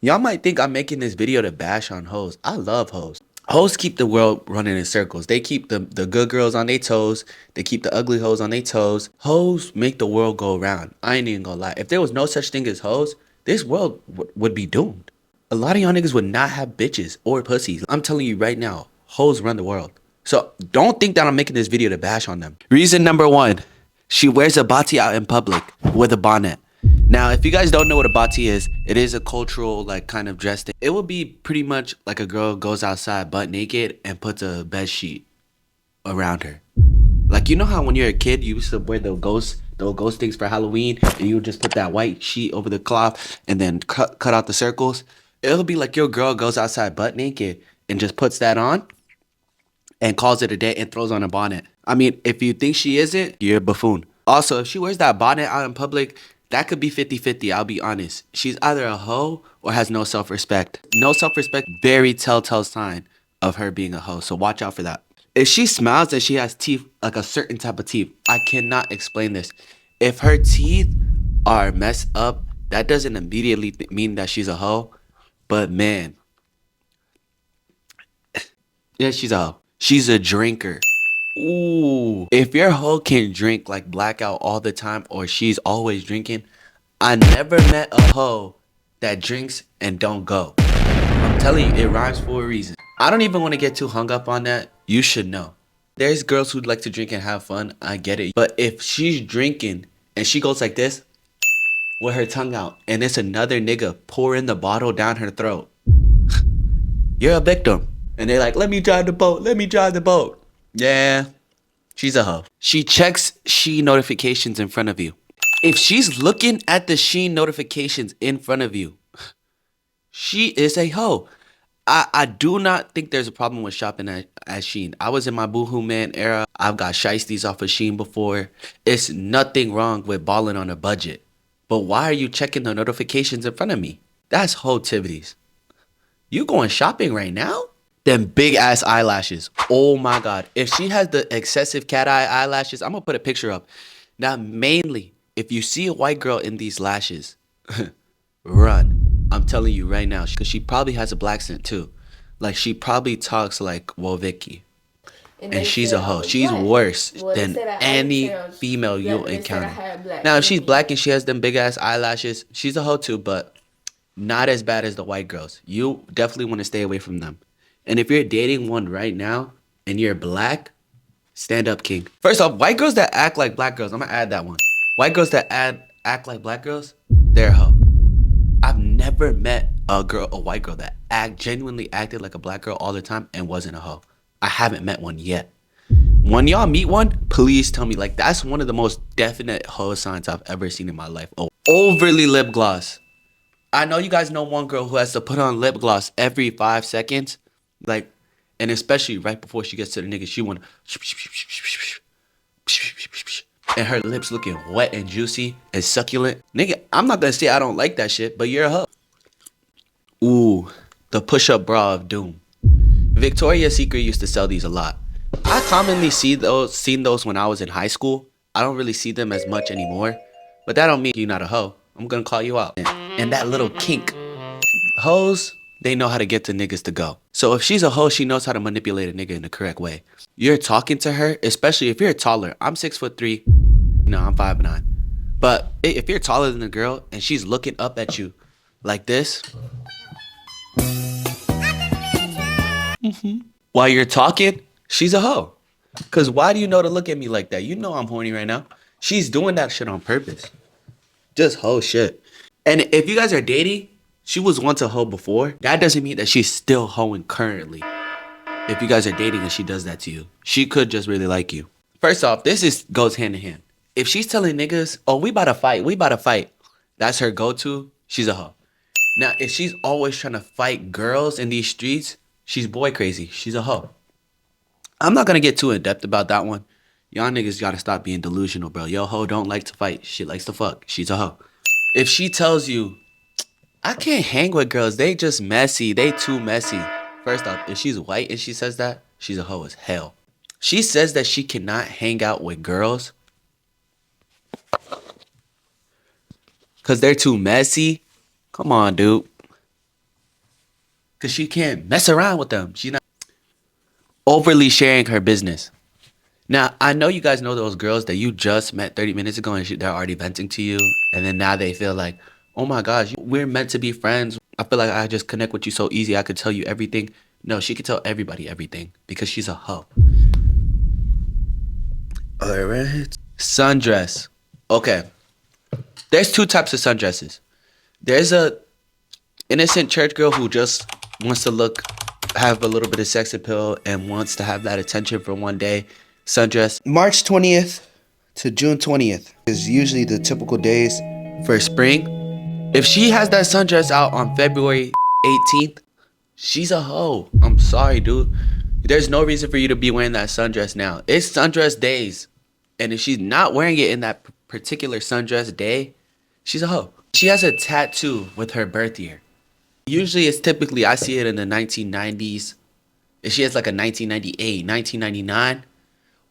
Y'all might think I'm making this video to bash on hoes. I love hoes. Hoes keep the world running in circles. They keep the good girls on their toes. They keep the ugly hoes on their toes. Hoes make the world go round. I ain't even gonna lie. If there was no such thing as hoes, this world would be doomed. A lot of y'all niggas would not have bitches or pussies. I'm telling you right now, hoes run the world. So don't think that I'm making this video to bash on them. Reason number one, she wears a bati out in public with a bonnet. Now, if you guys don't know what a bati is, it is a cultural like kind of dress thing. It would be pretty much like a girl goes outside butt naked and puts a bed sheet around her. Like, you know how when you're a kid, you used to wear the ghost things for Halloween, and you would just put that white sheet over the cloth and then cut out the circles. It'll be like your girl goes outside butt naked and just puts that on and calls it a day and throws on a bonnet. I mean, if you think she isn't, you're a buffoon. Also, if she wears that bonnet out in public, that could be 50-50, I'll be honest. She's either a hoe or has no self-respect. No self-respect, very telltale sign of her being a hoe, so watch out for that. If she smiles and she has teeth, like a certain type of teeth, I cannot explain this. If her teeth are messed up, that doesn't immediately mean that she's a hoe. But man, yeah, she's a hoe. She's a drinker. Ooh. If your hoe can drink like blackout all the time or she's always drinking, I never met a hoe that drinks and don't go. I'm telling you, it rhymes for a reason. I don't even want to get too hung up on that. You should know. There's girls who'd like to drink and have fun. I get it. But if she's drinking and she goes like this with her tongue out and it's another nigga pouring the bottle down her throat, you're a victim. And they're like, let me drive the boat. Let me drive the boat. Yeah, she's a hoe. She checks Shein notifications in front of you. If she's looking at the Shein notifications in front of you, she is a hoe. I do not think there's a problem with shopping at Shein. I was in my boohoo man era. I've got shiesties off of Shein before. It's nothing wrong with balling on a budget. But why are you checking the notifications in front of me? That's hoe-tivities. You going shopping right now? Them big ass eyelashes. Oh my God. If she has the excessive cat eye eyelashes, I'm gonna put a picture up. Now, mainly, if you see a white girl in these lashes, run. I'm telling you right now, because she probably has a black scent too. Like, she probably talks like Wovicki. And she's a hoe. She's worse than any female you'll encounter. Now, if she's black and she has them big ass eyelashes, she's a hoe too, but not as bad as the white girls. You definitely want to stay away from them. And if you're dating one right now and you're black, stand up, king. First off, white girls that act like black girls, I'm gonna add that one. White girls that act like black girls, they're a hoe. I've never met a white girl that genuinely acted like a black girl all the time and wasn't a hoe. I haven't met one yet. When y'all meet one, please tell me. Like, that's one of the most definite hoe signs I've ever seen in my life. Oh, overly lip gloss. I know you guys know one girl who has to put on lip gloss every 5 seconds. Like, and especially right before she gets to the nigga, she wanna, and her lips looking wet and juicy and succulent. Nigga, I'm not gonna say I don't like that shit, but you're a hoe. Ooh, the push-up bra of doom. Victoria's Secret used to sell these a lot. I commonly seen those when I was in high school. I don't really see them as much anymore, but that don't mean you're not a hoe. I'm gonna call you out. And that little kink. Hoes, they know how to get to niggas to go. So if she's a hoe, she knows how to manipulate a nigga in the correct way. You're talking to her, especially if you're taller. I'm 6'3". No, I'm 5'9". But if you're taller than a girl and she's looking up at you like this, while you're talking, she's a hoe. Cause why do you know to look at me like that? You know I'm horny right now. She's doing that shit on purpose. Just hoe shit. And if you guys are dating, she was once a hoe before. That doesn't mean that she's still hoeing currently. If you guys are dating and she does that to you, she could just really like you. First off, goes hand in hand. If she's telling niggas, oh, we about to fight, that's her go-to, she's a hoe. Now, if she's always trying to fight girls in these streets, she's boy crazy. She's a hoe. I'm not gonna get too in-depth about that one. Y'all niggas gotta stop being delusional, bro. Yo, hoe don't like to fight. She likes to fuck. She's a hoe. If she tells you, I can't hang with girls, they just messy, they too messy. First off, if she's white and she says that, she's a hoe as hell. She says that she cannot hang out with girls because they're too messy. Come on, dude. Cause she can't mess around with them. She's not overly sharing her business. Now, I know you guys know those girls that you just met 30 minutes ago and they're already venting to you. And then now they feel like, oh my gosh, we're meant to be friends. I feel like I just connect with you so easy. I could tell you everything. No, she could tell everybody everything because she's a hoe. All right. Sundress. Okay. There's two types of sundresses. There's a innocent church girl who just wants to have a little bit of sex appeal and wants to have that attention for one day. Sundress. March 20th to June 20th is usually the typical days for spring. If she has that sundress out on February 18th, she's a hoe. I'm sorry, dude. There's no reason for you to be wearing that sundress now. It's sundress days. And if she's not wearing it in that particular sundress day, she's a hoe. She has a tattoo with her birth year. Usually it's typically, I see it in the 1990s. If she has like a 1998, 1999,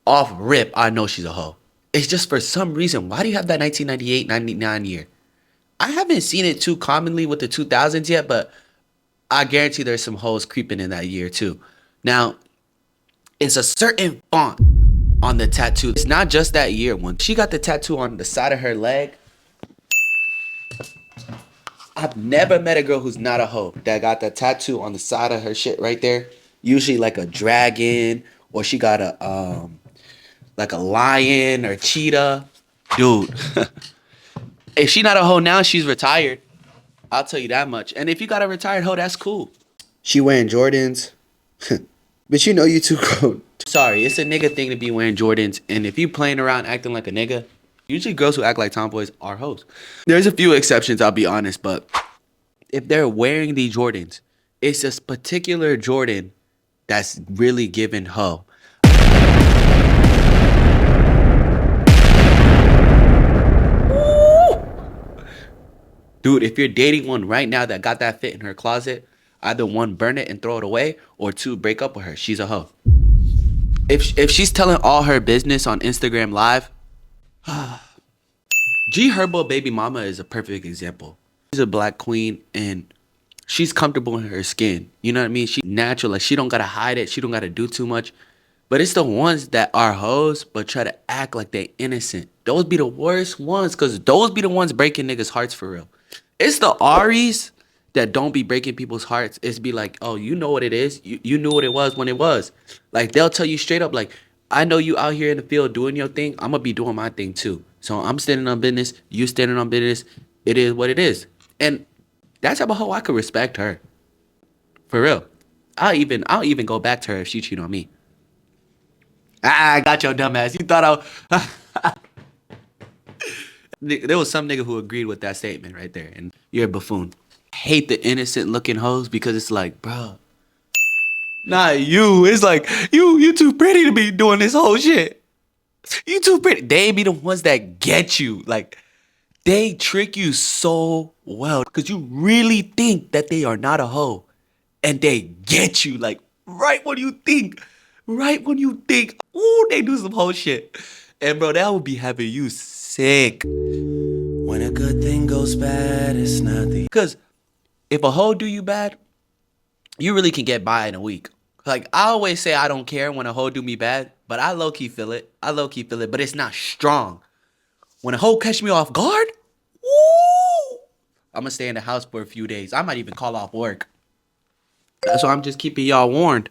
off rip, I know she's a hoe. It's just for some reason, why do you have that 1998, 99 year? I haven't seen it too commonly with the 2000s yet, but I guarantee there's some hoes creeping in that year too. Now, it's a certain font on the tattoo. It's not just that year one. She got the tattoo on the side of her leg. I've never met a girl who's not a hoe that got that tattoo on the side of her shit right there. Usually like a dragon, or she got a like a lion or cheetah. Dude. If she not a hoe now, she's retired. I'll tell you that much. And if you got a retired hoe, that's cool. She wearing Jordans. But you know you too cold. Sorry, it's a nigga thing to be wearing Jordans. And if you playing around acting like a nigga, usually girls who act like tomboys are hoes. There's a few exceptions, I'll be honest. But if they're wearing the Jordans, it's this particular Jordan that's really giving hoe. Dude, if you're dating one right now that got that fit in her closet, either one, burn it and throw it away, or two, break up with her. She's a hoe. If she's telling all her business on Instagram Live, G Herbo baby mama is a perfect example. She's a black queen and she's comfortable in her skin. You know what I mean? She's natural. Like, she don't gotta hide it. She don't gotta do too much. But it's the ones that are hoes but try to act like they innocent. Those be the worst ones, because those be the ones breaking niggas' hearts for real. It's the Aries that don't be breaking people's hearts. It's be like, oh, you know what it is. You knew what it was when it was. Like, they'll tell you straight up, like, I know you out here in the field doing your thing. I'm going to be doing my thing too. So I'm standing on business. You standing on business. It is what it is. And that type of hoe, I could respect her. For real. I'll even go back to her if she cheat on me. I got your dumb ass. You thought there was some nigga who agreed with that statement right there. And you're a buffoon. I hate the innocent looking hoes because it's like, bro, not you. It's like, you too pretty to be doing this whole shit. You too pretty. They be the ones that get you. Like, they trick you so well because you really think that they are not a hoe. And they get you, like, right when you think, ooh, they do some whole shit. And bro, that would be having you sick. When a good thing goes bad, it's nothing. Because if a hoe do you bad, you really can get by in a week. Like, I always say I don't care when a hoe do me bad, but I low-key feel it. But it's not strong. When a hoe catch me off guard, woo, I'm going to stay in the house for a few days. I might even call off work. So I'm just keeping y'all warned.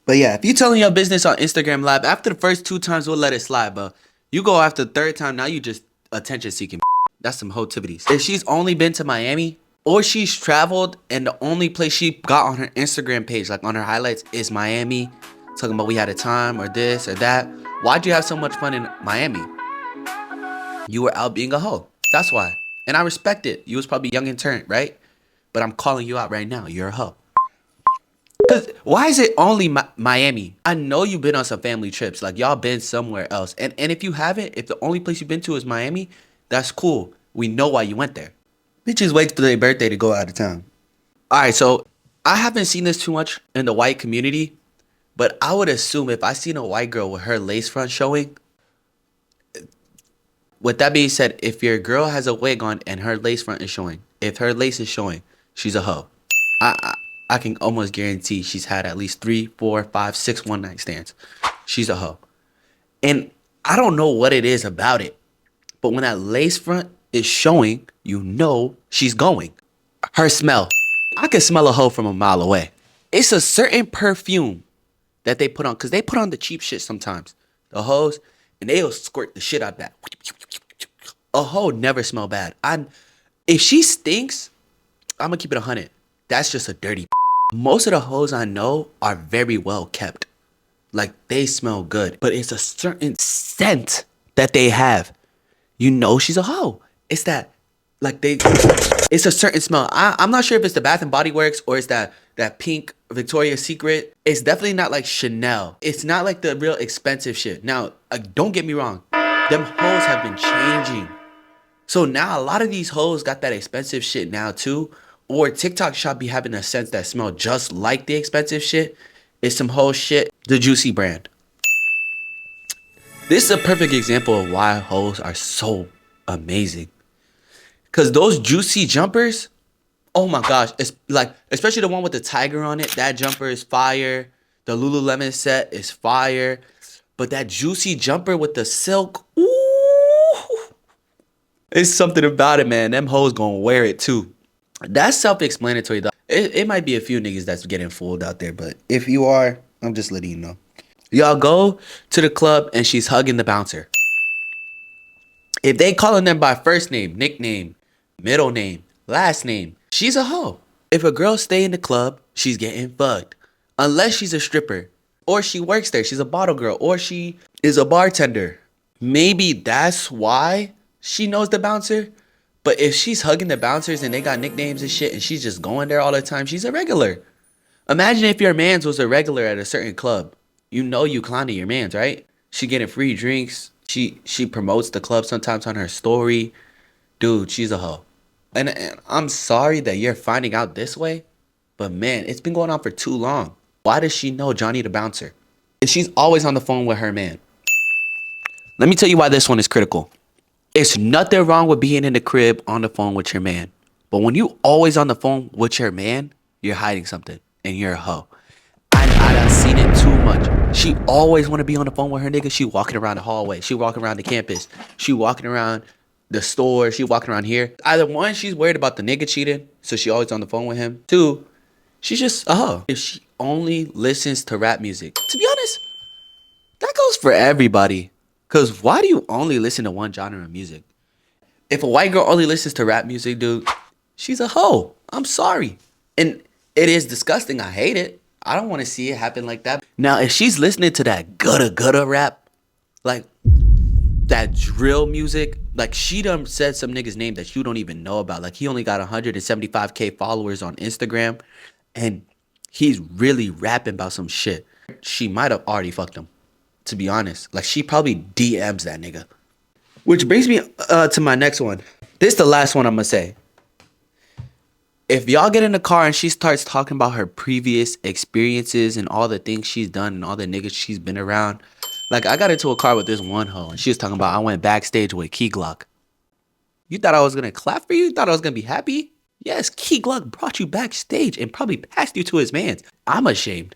But yeah, if you telling your business on Instagram Live, after the first 2 times, we'll let it slide. But you go after the 3rd time, now you just attention seeking. That's some hotivities. If she's only been to Miami, or she's traveled and the only place she got on her Instagram page, like on her highlights, is Miami, talking about we had a time or this or that, why'd you have so much fun in Miami? You were out being a hoe. That's why. And I respect it. You was probably young and turned, right? But I'm calling you out right now. You're a hoe. Cause why is it only Miami? I know you've been on some family trips. Like, y'all been somewhere else. And if you haven't, if the only place you've been to is Miami, that's cool. We know why you went there. Bitches wait for their birthday to go out of town. Alright, so I haven't seen this too much in the white community. But I would assume if I seen a white girl with her lace front showing. With that being said, if your girl has a wig on and her lace front is showing, if her lace is showing, she's a hoe. I can almost guarantee she's had at least 3, 4, 5, 6 one-night stands. She's a hoe. And I don't know what it is about it, but when that lace front is showing, you know she's going. Her smell. I can smell a hoe from a mile away. It's a certain perfume that they put on, because they put on the cheap shit sometimes. The hoes, and they'll squirt the shit out of that. A hoe never smell bad. If she stinks, I'm gonna keep it 100. That's just a dirty. Most of the hoes I know are very well kept. Like, they smell good, but it's a certain scent that they have. You know she's a hoe. It's that, like, it's a certain smell. I'm not sure if it's the Bath and Body Works or it's that pink Victoria's Secret. It's definitely not like Chanel. It's not like the real expensive shit. Now, don't get me wrong. Them hoes have been changing. So now a lot of these hoes got that expensive shit now too. Or TikTok shop be having a scent that smell just like the expensive shit. It's some whole shit. The Juicy brand. This is a perfect example of why hoes are so amazing. Cause those Juicy jumpers, oh my gosh, it's like, especially the one with the tiger on it. That jumper is fire. The Lululemon set is fire. But that Juicy jumper with the silk, ooh, it's something about it, man. Them hoes gonna wear it too. That's self-explanatory though. It might be a few niggas that's getting fooled out there, but if you are, I'm just letting you know. Y'all go to the club and she's hugging the bouncer. If they calling them by first name, nickname, middle name, last name, she's a hoe. If a girl stay in the club, she's getting fucked. Unless she's a stripper, or she works there, she's a bottle girl, or she is a bartender. Maybe that's why she knows the bouncer. But if she's hugging the bouncers and they got nicknames and shit and she's just going there all the time, she's a regular. Imagine if your mans was a regular at a certain club. You know you clowning your mans, right? She getting free drinks. She promotes the club sometimes on her story. Dude, she's a hoe. And I'm sorry that you're finding out this way, but man, it's been going on for too long. Why does she know Johnny the bouncer? And she's always on the phone with her man. Let me tell you why this one is critical. It's nothing wrong with being in the crib on the phone with your man. But when you always on the phone with your man, you're hiding something and you're a hoe. I done seen it too much. She always want to be on the phone with her nigga. She walking around the hallway. She walking around the campus. She walking around the store. She walking around here. Either one, she's worried about the nigga cheating, so she always on the phone with him. Two, she's just a hoe. If she only listens to rap music, to be honest, that goes for everybody. Because why do you only listen to one genre of music? If a white girl only listens to rap music, dude, she's a hoe. I'm sorry. And it is disgusting. I hate it. I don't want to see it happen like that. Now, if she's listening to that gutta rap, like that drill music, like she done said some nigga's name that you don't even know about. Like he only got 175K followers on Instagram and he's really rapping about some shit. She might have already fucked him. To be honest, like she probably DMs that nigga. Which brings me to my next one. This is the last one I'm gonna say. If y'all get in the car and she starts talking about her previous experiences and all the things she's done and all the niggas she's been around. Like I got into a car with this one hoe and she was talking about I went backstage with Key Glock. You thought I was gonna clap for you? You thought I was gonna be happy? Yes, Key Glock brought you backstage and probably passed you to his mans. I'm ashamed.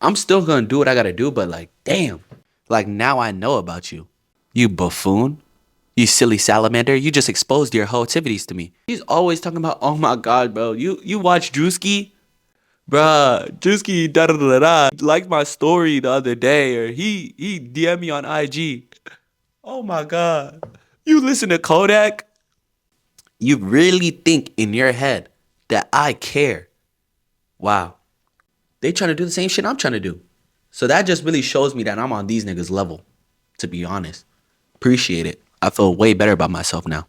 I'm still gonna do what I gotta do, but like, damn. Like now I know about you. You buffoon. You silly salamander. You just exposed your whole activities to me. He's always talking about, oh my God, bro. You watch Drewski? Bruh, Drewski da-da-da-da liked my story the other day, or he DM me on IG. Oh my God. You listen to Kodak? You really think in your head that I care? Wow. They trying to do the same shit I'm trying to do. So that just really shows me that I'm on these niggas' level, to be honest. Appreciate it. I feel way better about myself now.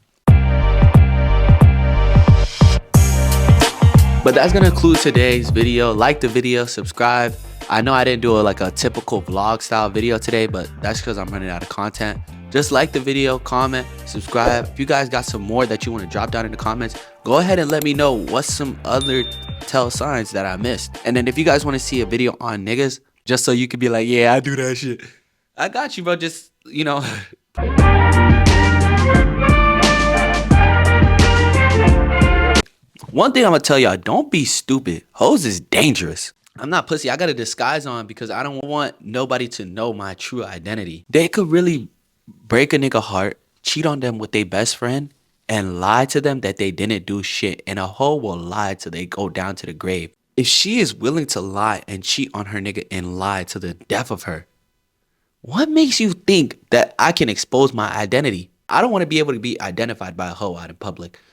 But that's gonna conclude today's video. Like the video, subscribe. I know I didn't do a typical vlog style video today, but that's because I'm running out of content. Just like the video, comment, subscribe. If you guys got some more that you want to drop down in the comments, go ahead and let me know what's some other tell signs that I missed. And then if you guys want to see a video on niggas, just so you could be like, yeah, I do that shit, I got you, bro. Just, you know. One thing I'm gonna tell y'all, don't be stupid. Hoes is dangerous. I'm not pussy. I got a disguise on because I don't want nobody to know my true identity. They could really break a nigga heart, cheat on them with their best friend, and lie to them that they didn't do shit. And a hoe will lie till they go down to the grave. If she is willing to lie and cheat on her nigga and lie to the death of her, what makes you think that I can expose my identity? I don't want to be able to be identified by a hoe out in public.